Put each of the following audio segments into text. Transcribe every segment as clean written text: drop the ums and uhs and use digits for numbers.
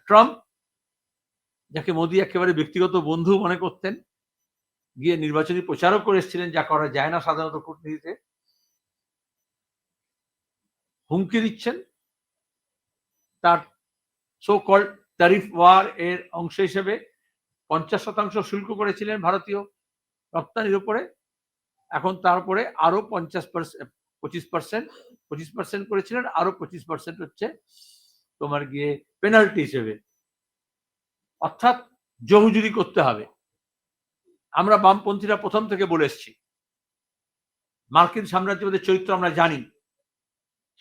Trump, যাকে মোদি একেবারে ব্যক্তিগত বন্ধু মনে করতেন, গিয়ে নির্বাচনী প্রচারও করে এসেছিলেন, যা করা যায় না সাধারণত কূটনীতিতে, হুমকি দিচ্ছেন। তার সো কল্ড ট্যারিফ ওয়ার এর অংশ হিসেবে 50% শুল্ক করেছিলেন ভারতীয় রপ্তানির উপরে, এখন তার উপরে আরো 25% করেছিলেন, আরো 25% হচ্ছে তোমার গিয়ে পেনাল্টি হিসেবে, অর্থাৎ জহুজুরি করতে হবে। আমরা বামপন্থীরা প্রথম থেকে বলে এসছি, মার্কিন সাম্রাজ্যবাদের চরিত্র আমরা জানি,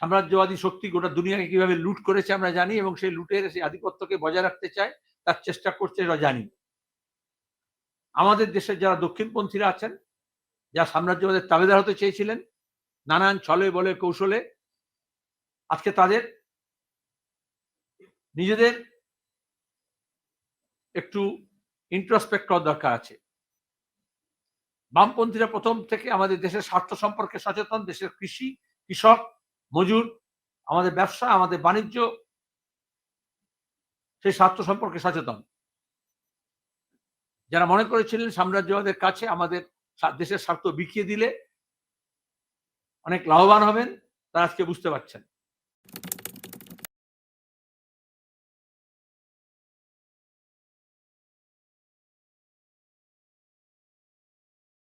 সাম্রাজ্যবাদী শক্তি গোটা দুনিয়াকে কিভাবে লুট করেছে আমরা জানি, এবং সেই লুটের সেই আধিপত্যকে বজায় রাখতে চায়, তার চেষ্টা করছে এটা জানি। আমাদের দেশের যারা দক্ষিণপন্থীরা আছেন, যারা সাম্রাজ্যবাদের তাবেদার হতে চেয়েছিলেন নানান ছলে বলে কৌশলে, আজকে তাদের নিজেদের একটু ইন্ট্রোস্পেক্ট করার দরকার আছে। বামপন্থীরা প্রথম থেকে আমাদের দেশের স্বার্থ সম্পর্কে সচেতন, দেশের কৃষি, কৃষক, মজুর, আমাদের ব্যবসা, আমাদের বাণিজ্য, সেই স্বার্থ সম্পর্কে সচেতন। যারা মনে করেছিলেন সাম্রাজ্যবাদের কাছে আমাদের দেশের স্বার্থ বিকিয়ে দিলে অনেক লাভবান হবেন, তারা আজকে বুঝতে পারছেন